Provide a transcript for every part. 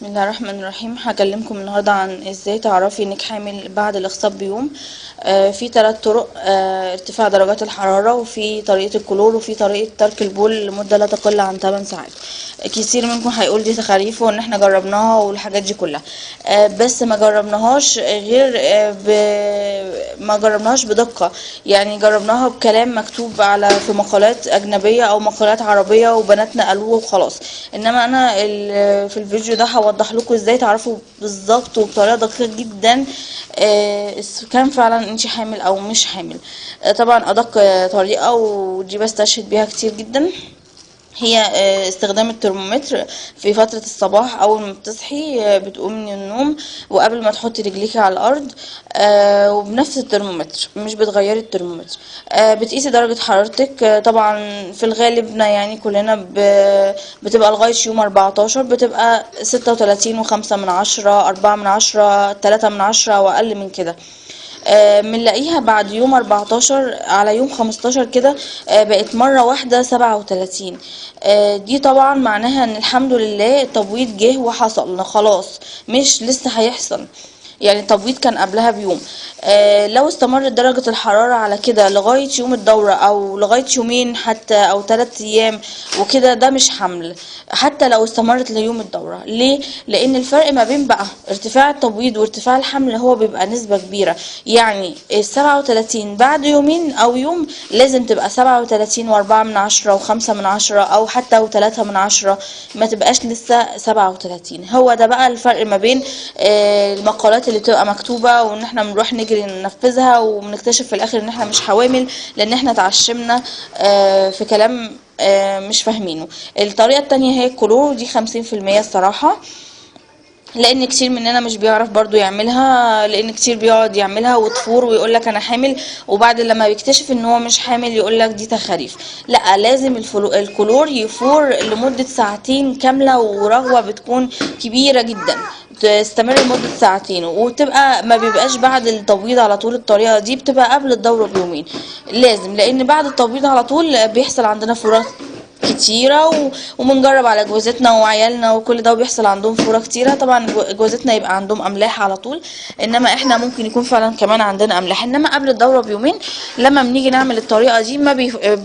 بسم الله الرحمن الرحيم. هكلمكم النهارده عن ازاي تعرفي انك حامل بعد الاخصاب بيوم. في 3 طرق: ارتفاع درجات الحرارة، وفي طريقة الكلور، وفي طريقة ترك البول لمدة لا تقل عن 8 ساعات. كتير منكم هيقول دي تخاريف وان احنا جربناها والحاجات دي كلها، بس ما جربناهاش غير ما جربناهاش بدقة. يعني جربناها بكلام مكتوب في مقالات اجنبية او مقالات عربية وبناتنا قالوه وخلاص. انما انا في الفيديو ده هوضح لكم ازاي تعرفوا بالظبط وبطريقه دقيقه جدا كان فعلا انت حامل او مش حامل. طبعا ادق طريقه ودي بستشهد بيها كتير جدا هي استخدام الترمومتر في فترة الصباح. أول ما بتصحي بتقومي من النوم وقبل ما تحطي رجليكي على الأرض، وبنفس الترمومتر، مش بتغيري الترمومتر. بتقيسي درجة حرارتك. طبعا في الغالب يعني كلنا بتبقى لغاية يوم 14 بتبقى 36.5 من 10، 4 من 10، 3 من 10 أو أقل من كده. بنلاقيها بعد يوم 14 على يوم 15 كده بقت مرة واحدة 37. دي طبعا معناها ان الحمد لله التبويض جه وحصل خلاص، مش لسه هيحصل. يعني التبويض كان قبلها بيوم. لو استمرت درجة الحرارة على كده لغاية يوم الدورة او لغاية يومين حتى او 3 ايام وكده، ده مش حمل. حتى لو استمرت ليوم الدورة، ليه؟ لان الفرق ما بين بقى ارتفاع التبويض وارتفاع الحمل هو بيبقى نسبة كبيرة. يعني 37 بعد يومين او يوم لازم تبقى 37.4 من 10 و5 من 10 او حتى و3 من 10، ما تبقاش لسه 37. هو ده بقى الفرق ما بين المقالات اللي بتبقى مكتوبة وان احنا بنروح نجري ننفذها وبنكتشف في الاخر ان احنا مش حوامل، لان احنا اتعشمنا في كلام مش فاهمينه. الطريقة التانية هي الكلور، دي 50% الصراحة، لان كتير مننا مش بيعرف برضو يعملها، لان كتير بيقعد يعملها وتفور ويقولك انا حامل، وبعد لما بيكتشف ان هو مش حامل يقولك دي تخاريف. لا، لازم الكلور يفور لمدة ساعتين كاملة، ورغوة بتكون كبيرة جدا تستمر لمدة ساعتين، وتبقى ما بيبقاش بعد التبويض على طول. الطريقة دي بتبقى قبل الدورة بيومين لازم، لان بعد التبويض على طول بيحصل عندنا فورات كتيرة وبنجرب على جوازتنا وعيالنا وكل ده وبيحصل عندهم فورة كتيرة. طبعا جوازتنا يبقى عندهم املاح على طول، انما احنا ممكن يكون فعلا كمان عندنا املاح. انما قبل الدورة بيومين لما بنيجي نعمل الطريقة دي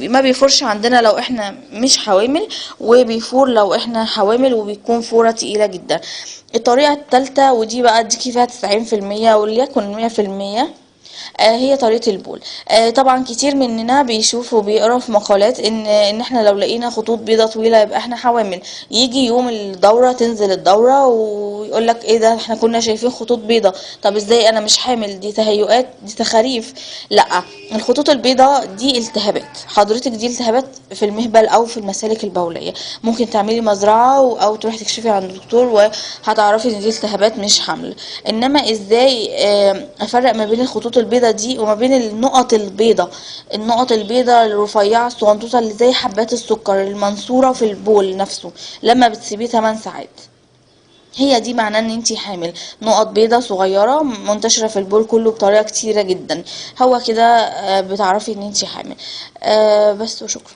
ما بيفورش عندنا لو احنا مش حوامل، وبيفور لو احنا حوامل وبيكون فورة تقيلة جدا. الطريقة التالتة ودي بقى اديكي فيها 90% وليكن 100%، هي طريقة البول. طبعا كتير مننا بيشوف وبيقرا في مقالات ان احنا لو لقينا خطوط بيضة طويلة يبقى احنا حوامل. يجي يوم الدورة، تنزل الدورة ويقولك ايه ده، احنا كنا شايفين خطوط بيضة، طب ازاي انا مش حامل؟ دي تهيؤات، دي تخاريف. لا، الخطوط البيضاء دي التهابات حضرتك، دي التهابات في المهبل او في المسالك البولية. ممكن تعملي مزرعة او تروحي تكشفي عند الدكتور وهتعرفي ان دي التهابات مش حمل. انما ازاي افرق ما بين الخطوط البيضة دي وما بين النقط البيضة؟ النقط البيضة الرفيعة الصغنطوطة اللي زي حبات السكر المنصورة في البول نفسه لما بتسيبيه 8 ساعات، هي دي معناه ان انتي حامل. نقط بيضة صغيرة منتشرة في البول كله بطريقة كتيرة جدا، هو كده بتعرفي ان انتي حامل. بس وشكرا.